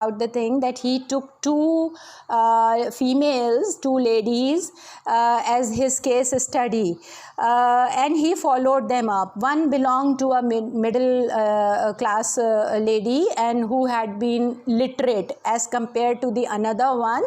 the thing that he took two ladies as his case study, and he followed them up. One belonged to a middle class lady and who had been literate as compared to the another one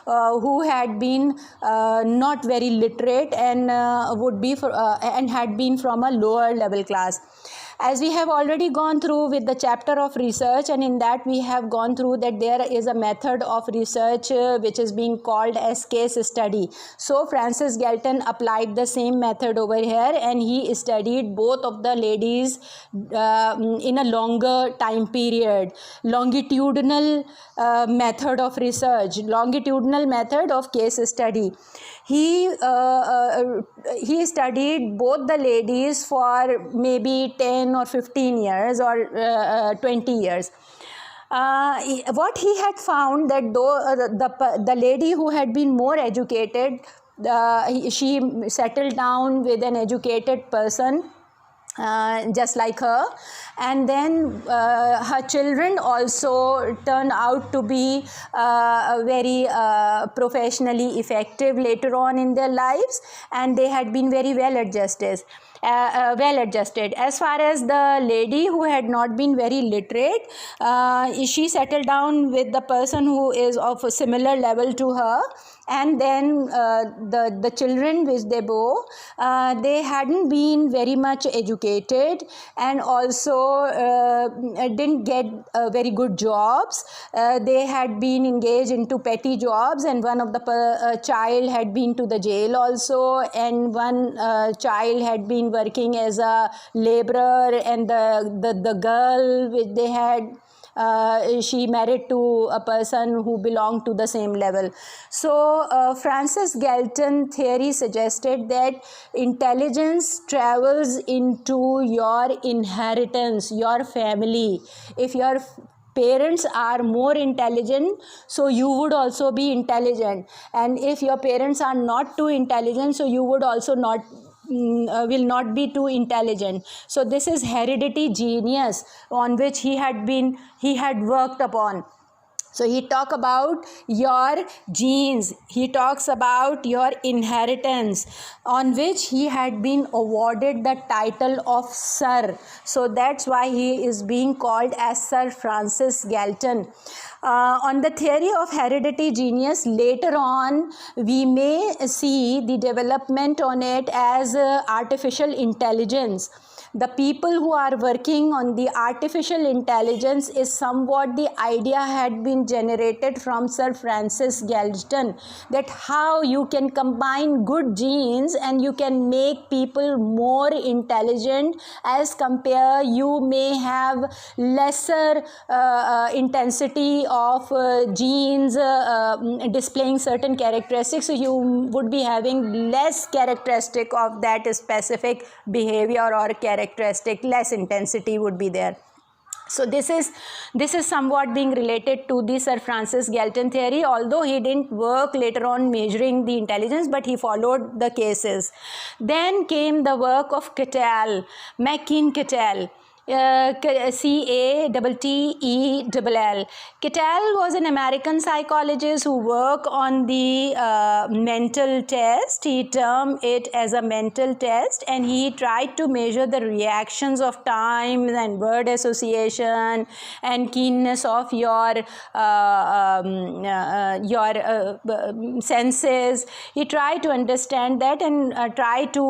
who had been not very literate and and had been from a lower level class. As we have already gone through with the chapter of research, and in that we have gone through that there is a method of research which is being called as case study. So Francis Galton applied the same method over here, and he studied both of the ladies in a longer time period. Longitudinal method of research, longitudinal method of case study. He studied both the ladies for maybe 10 or 15 years or 20 years. What he had found that though the lady who had been more educated, she settled down with an educated person just like her, and then her children also turned out to be very professionally effective later on in their lives, and they had been very well adjusted. As far as the lady who had not been very literate, she settled down with the person who is of a similar level to her, and then the children which they bore, they hadn't been very much educated and also didn't get very good jobs. They had been engaged into petty jobs, and one of the child had been to the jail also, and one child had been working as a laborer, and the girl which they had, she married to a person who belonged to the same level. So Francis Galton theory suggested that intelligence travels into your inheritance, your family. If your parents are more intelligent, so you would also be intelligent, and if your parents are not too intelligent, so you would also will not be too intelligent. So this is heredity genius on which he had worked upon. So he talks about your genes, he talks about your inheritance, on which he had been awarded the title of Sir. So that's why he is being called as Sir Francis Galton. On the theory of heredity genius, later on we may see the development on it as artificial intelligence. The people who are working on the artificial intelligence is somewhat the idea had been generated from Sir Francis Galton, that how you can combine good genes and you can make people more intelligent as compare you may have lesser intensity of genes displaying certain characteristics, so you would be having less characteristic of that specific behavior or characteristic, less intensity would be there. So this is somewhat being related to the Sir Francis Galton theory, although he didn't work later on measuring the intelligence, but he followed the cases. Then came the work of Cattell, McKean-Cattell. Cattell. Cattell was an American psychologist who worked on the mental test. He termed it as a mental test, and he tried to measure the reactions of time and word association and keenness of your senses. He tried to understand that and try to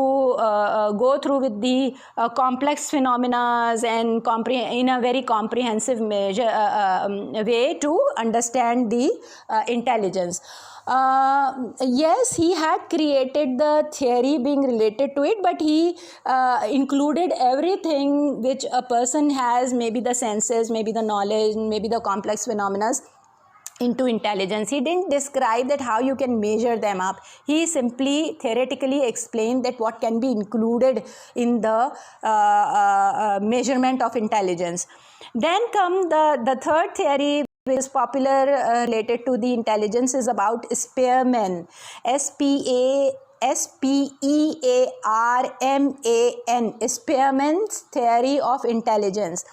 go through with the complex phenomena and in a very comprehensive way to understand the intelligence. Yes, he had created the theory being related to it, but he included everything which a person has, maybe the senses, maybe the knowledge, maybe the complex phenomena, into intelligence. He didn't describe that how you can measure them up. He simply theoretically explained that what can be included in the measurement of intelligence. Then come the third theory which is popular related to the intelligence is about Spearman. Spearman, Spearman's theory of intelligence.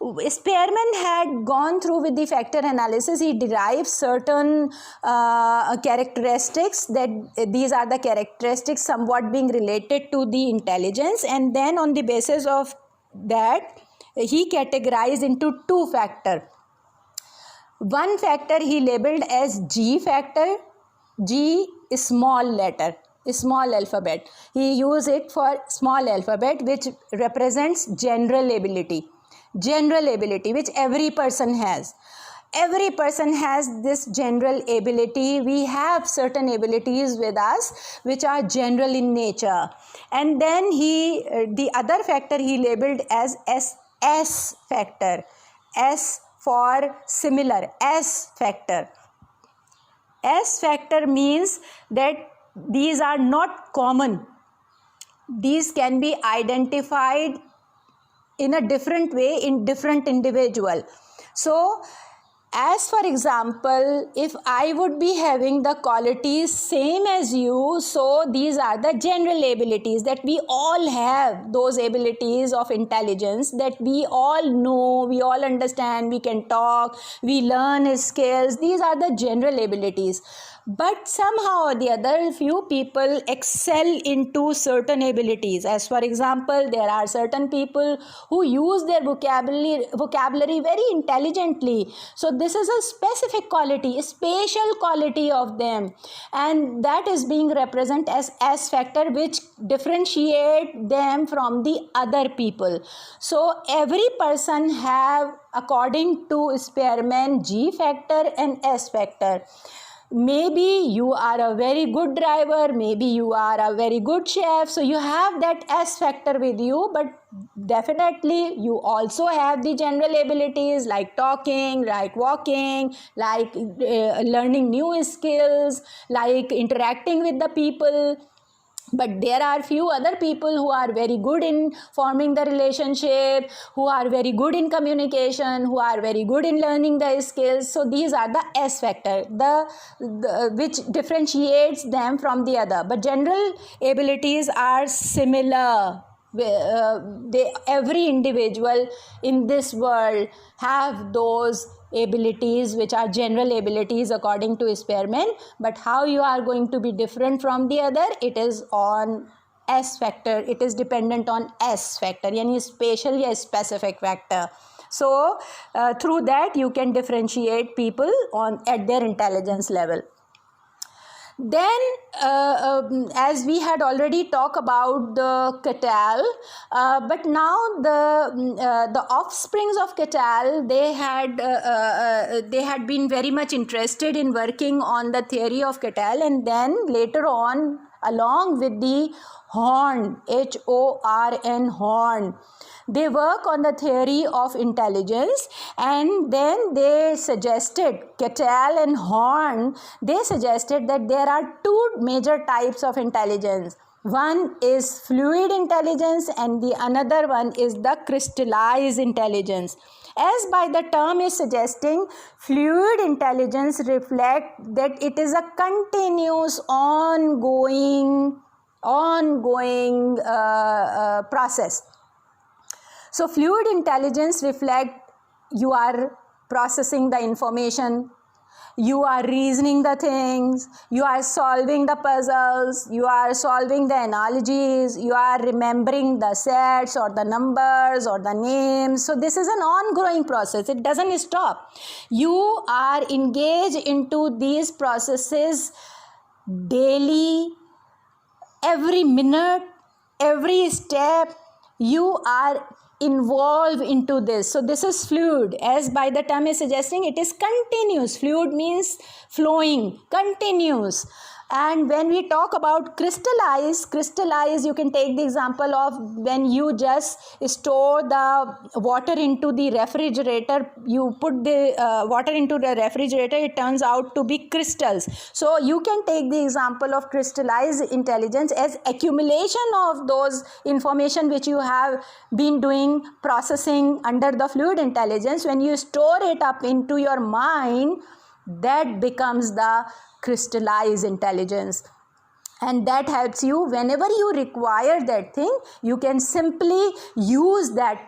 Spearman had gone through with the factor analysis. He derived certain characteristics, that these are the characteristics somewhat being related to the intelligence, and then on the basis of that he categorized into two factors. One factor he labeled as G factor. G is small letter, small alphabet. He used it for small alphabet, which represents general ability. General ability, which every person has. Every person has this general ability. We have certain abilities with us which are general in nature. And then the other factor he labeled as S factor. S for similar, S factor. S factor means that these are not common. These can be identified in a different way in different individual. So, as for example, if I would be having the qualities same as you, so these are the general abilities that we all have, those abilities of intelligence that we all know, we all understand, we can talk, we learn skills. These are the general abilities. But somehow or the other, few people excel into certain abilities. As for example, there are certain people who use their vocabulary very intelligently. So this is a specific quality, a spatial quality of them, and that is being represented as S factor, which differentiate them from the other people. So every person have, according to Spearman, G factor and S factor. Maybe you are a very good driver, maybe you are a very good chef, so you have that S factor with you, but definitely you also have the general abilities like talking, like walking, like learning new skills, like interacting with the people. But there are few other people who are very good in forming the relationship, who are very good in communication, who are very good in learning the skills. So these are the S factor, which differentiates them from the other. But general abilities are similar. Every individual in this world have those abilities which are general abilities according to Spearman, but how you are going to be different from the other, it is on S factor, it is dependent on S factor, yani spatial ya specific factor. So through that you can differentiate people at their intelligence level. Then as we had already talked about the Cattell, but now the offsprings of Cattell, they had been very much interested in working on the theory of Cattell, and then later on, along with the Horn, Horn, Horn, they work on the theory of intelligence, and then they suggested, Cattell and Horn, they suggested that there are two major types of intelligence. One is fluid intelligence and the another one is the crystallized intelligence. As by the term is suggesting, fluid intelligence reflects that it is a continuous, ongoing process. So fluid intelligence reflects you are processing the information, you are reasoning the things, you are solving the puzzles, you are solving the analogies, you are remembering the sets or the numbers or the names. So this is an ongoing process. It doesn't stop. You are engaged into these processes daily, every minute, every step. You are involved into this. So this is fluid. As by the term is suggesting, it is continuous. Fluid means flowing, continuous. And when we talk about crystallize, you can take the example of when you just store the water into the refrigerator, you put the water into the refrigerator, it turns out to be crystals. So you can take the example of crystallized intelligence as accumulation of those information which you have been doing, processing under the fluid intelligence. When you store it up into your mind, that becomes the crystallized intelligence, and that helps you whenever you require that thing. You can simply use that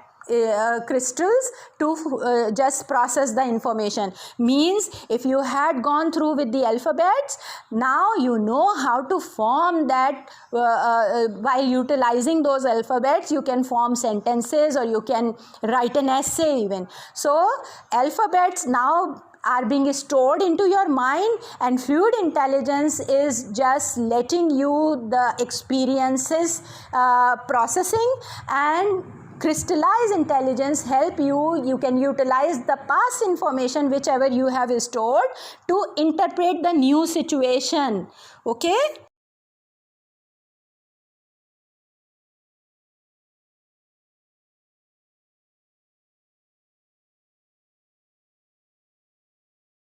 crystals to just process the information. Means if you had gone through with the alphabets, now you know how to form that. While utilizing those alphabets, you can form sentences, or you can write an essay even. So alphabets now are being stored into your mind, and fluid intelligence is just letting you the experiences processing, and crystallized intelligence help you can utilize the past information whichever you have stored to interpret the new situation. Okay.